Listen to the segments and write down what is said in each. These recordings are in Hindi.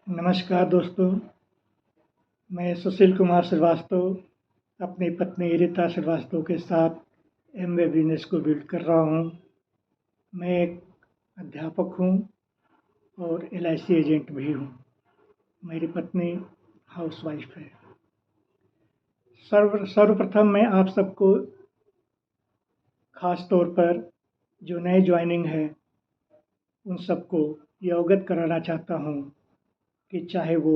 नमस्कार दोस्तों, मैं सुशील कुमार श्रीवास्तव अपनी पत्नी रीता श्रीवास्तव के साथ एमवे बिजनेस को बिल्ड कर रहा हूँ। मैं एक अध्यापक हूँ और एलआईसी एजेंट भी हूँ। मेरी पत्नी हाउसवाइफ है। सर्वप्रथम मैं आप सबको खास तौर पर जो नए ज्वाइनिंग है उन सबको ये अवगत कराना चाहता हूँ कि चाहे वो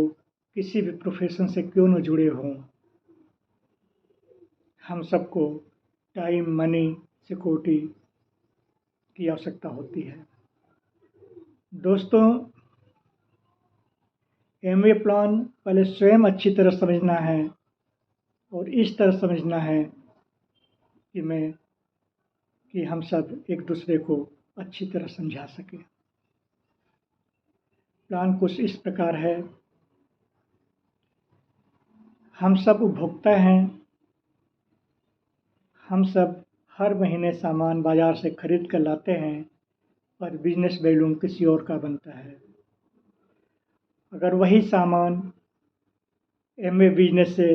किसी भी प्रोफेशन से क्यों न जुड़े हों, हम सबको टाइम, मनी, सिक्योरिटी की आवश्यकता होती है। दोस्तों, एमवे प्लान पहले स्वयं अच्छी तरह समझना है और इस तरह समझना है कि हम सब एक दूसरे को अच्छी तरह समझा सकें। प्लान कुछ इस प्रकार है। हम सब उपभोक्ता हैं। हम सब हर महीने सामान बाजार से खरीद कर लाते हैं, पर बिजनेस वैल्यू किसी और का बनता है। अगर वही सामान एमवे बिजनेस से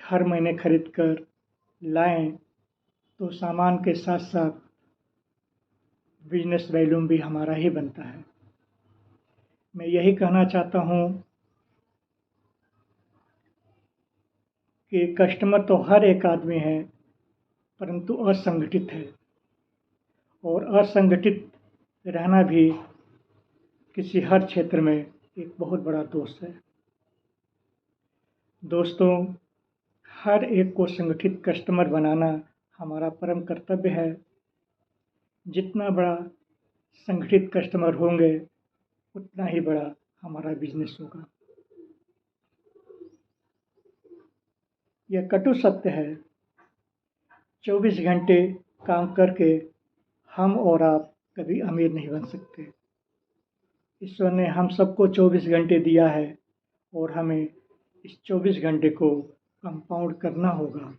हर महीने खरीद कर लाएं तो सामान के साथ साथ बिजनेस वैल्यू भी हमारा ही बनता है। मैं यही कहना चाहता हूँ कि कस्टमर तो हर एक आदमी है, परंतु असंगठित है और असंगठित रहना भी किसी हर क्षेत्र में एक बहुत बड़ा दोष है। दोस्तों, हर एक को संगठित कस्टमर बनाना हमारा परम कर्तव्य है। जितना बड़ा संगठित कस्टमर होंगे उतना ही बड़ा हमारा बिजनेस होगा। यह कटु सत्य है। 24 घंटे काम करके हम और आप कभी अमीर नहीं बन सकते। ईश्वर ने हम सबको 24 घंटे दिया है और हमें इस 24 घंटे को कंपाउंड करना होगा।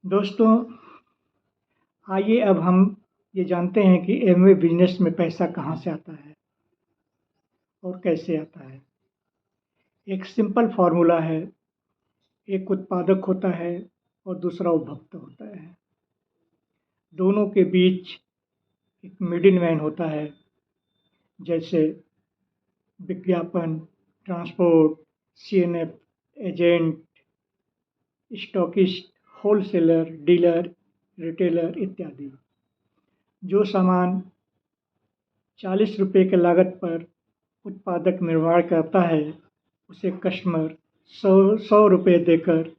दोस्तों, आइए अब हम ये जानते हैं कि एमवे बिजनेस में पैसा कहाँ से आता है और कैसे आता है। एक सिंपल फार्मूला है। एक उत्पादक होता है और दूसरा उपभोक्ता होता है। दोनों के बीच एक मिडिल मैन होता है, जैसे विज्ञापन, transport, CNF, agent, stockist, wholesaler, dealer, retailer इत्यादि। जो सामान 40 रुपये की लागत पर उत्पादक निर्माण करता है, उसे कस्टमर 100 रुपये देकर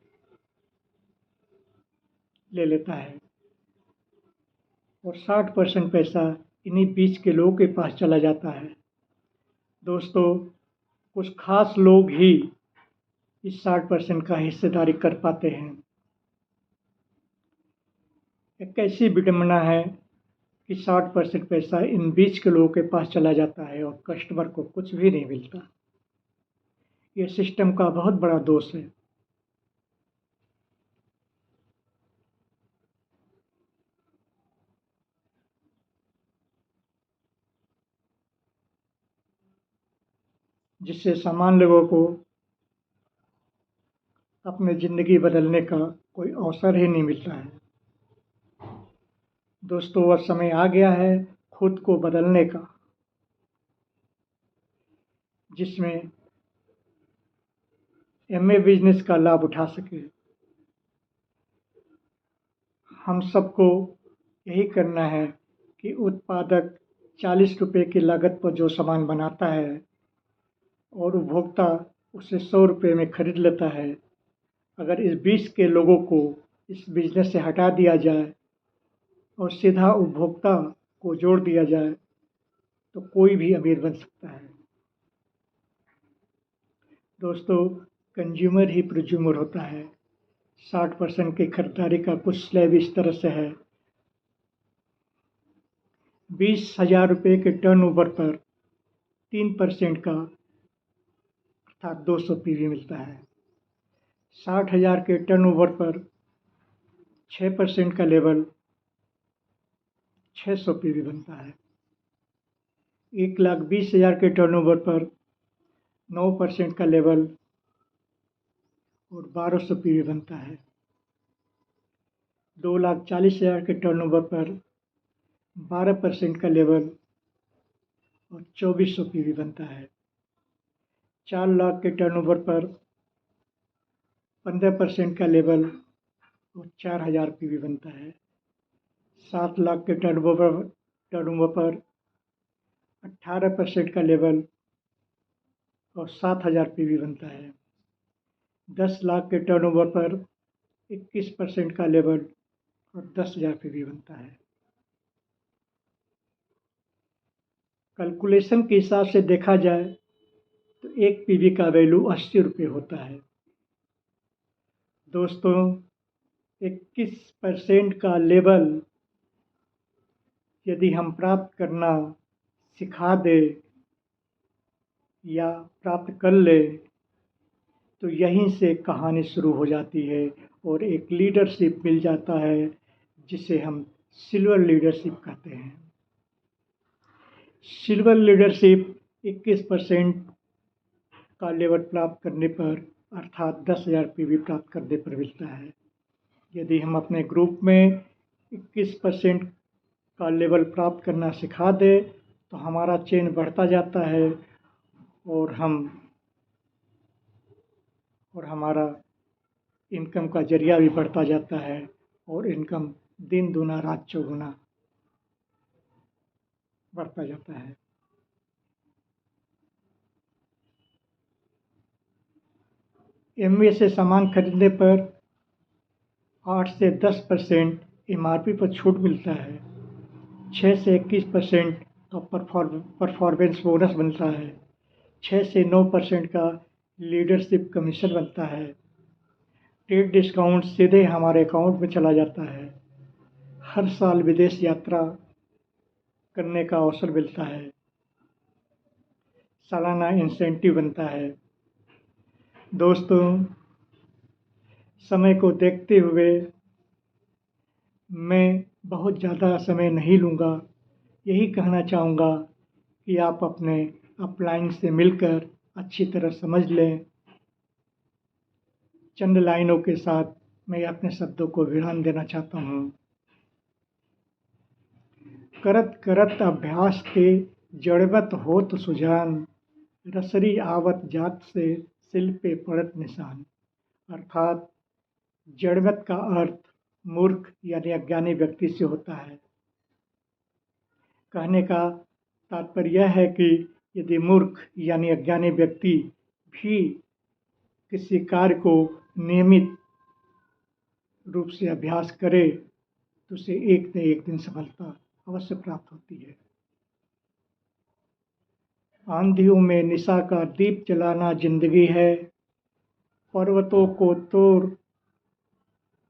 ले लेता है और 60% पैसा इन्हीं बीच के लोगों के पास चला जाता है। दोस्तों, कुछ खास लोग ही इस 60% का हिस्सेदारी कर पाते हैं। एक ऐसी विडंबना है कि 60% पैसा इन बीच के लोगों के पास चला जाता है और कस्टमर को कुछ भी नहीं मिलता। ये सिस्टम का बहुत बड़ा दोष है। जिससे सामान्य लोगों को अपनी ज़िंदगी बदलने का कोई अवसर ही नहीं मिलता है। दोस्तों, वह समय आ गया है खुद को बदलने का, जिसमें एमवे बिजनेस का लाभ उठा सके। हम सबको यही करना है कि उत्पादक 40 रुपये की लागत पर जो सामान बनाता है और उपभोक्ता उसे 100 रुपये में खरीद लेता है, अगर इस बीच के लोगों को इस बिजनेस से हटा दिया जाए और सीधा उपभोक्ता को जोड़ दिया जाए तो कोई भी अमीर बन सकता है। दोस्तों, कंज्यूमर ही प्रोज्यूमर होता है। 60% की खरीदारी का कुछ स्लैब इस तरह से है। 20,000 रुपये के टर्नओवर पर 3% का अर्थात 200 पीवी मिलता है। 60,000 के टर्नओवर पर 6% का लेवल 600 पीवी बनता है। 1,20,000 के टर्नओवर पर 9% का लेवल और 1200 पीवी बनता है। 2,40,000 के टर्नओवर पर 12% का लेवल और 2400 पीवी बनता है। 4 लाख के टर्नओवर पर 15% का लेवल और 4000 पीवी बनता है। 7 लाख के टर्नओवर पर 18% का लेवल और 7000 पीवी बनता है। 10 लाख के टर्नओवर पर 21% का लेवल और 10,000 पीवी बनता है। कैलकुलेशन के हिसाब से देखा जाए तो एक पीवी का वैल्यू 80 रुपये होता है। दोस्तों, 21% का लेवल यदि हम प्राप्त करना सिखा दे या प्राप्त कर ले तो यहीं से कहानी शुरू हो जाती है और एक लीडरशिप मिल जाता है जिसे हम सिल्वर लीडरशिप कहते हैं। सिल्वर लीडरशिप 21% का लेवल प्राप्त करने पर अर्थात 10,000 पीवी प्राप्त करने पर मिलता है। यदि हम अपने ग्रुप में 21% का लेवल प्राप्त करना सिखा दे तो हमारा चेन बढ़ता जाता है और हमारा इनकम का जरिया भी बढ़ता जाता है और इनकम दिन दूना रात चौगुना बढ़ता जाता है। एमवे से सामान खरीदने पर 8 से 10% एमआरपी पर छूट मिलता है। 6 से 21% का परफॉर्मेंस बोनस बनता है। 6 से 9% का लीडरशिप कमीशन बनता है। ट्रेड डिस्काउंट सीधे हमारे अकाउंट में चला जाता है। हर साल विदेश यात्रा करने का अवसर मिलता है। सालाना इंसेंटिव बनता है। दोस्तों, समय को देखते हुए मैं बहुत ज़्यादा समय नहीं लूँगा। यही कहना चाहूँगा कि आप अपने अपलाइन से मिलकर अच्छी तरह समझ लें। चंद लाइनों के साथ मैं अपने शब्दों को विराम देना चाहता हूँ। करत करत अभ्यास के जड़वत होत सुजान, रसरी आवत जात से सिल पे पड़त निशान। अर्थात जड़वत का अर्थ मूर्ख यानी अज्ञानी व्यक्ति से होता है। कहने का तात्पर्य यह है कि यदि मूर्ख यानी अज्ञानी व्यक्ति भी किसी कार्य को नियमित रूप से अभ्यास करे तो उसे एक न एक दिन सफलता अवश्य प्राप्त होती है। आंधियों में निशा का दीप जलाना जिंदगी है, पर्वतों को तोड़।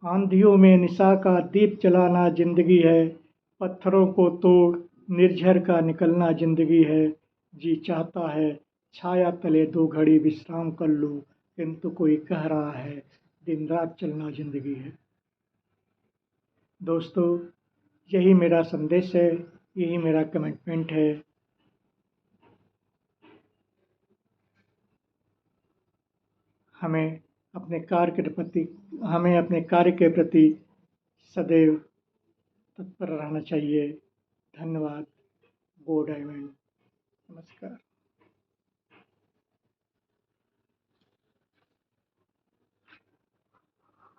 आंधियों में निशा का दीप जलाना जिंदगी है, पत्थरों को तोड़ निर्झर का निकलना जिंदगी है। जी चाहता है छाया तले 2 घड़ी विश्राम कर लूं, किंतु कोई कह रहा है दिन रात चलना जिंदगी है। दोस्तों, यही मेरा संदेश है, यही मेरा कमिटमेंट है। हमें अपने कार्य के प्रति सदैव तत्पर रहना चाहिए। धन्यवाद। गो डायमंड। नमस्कार।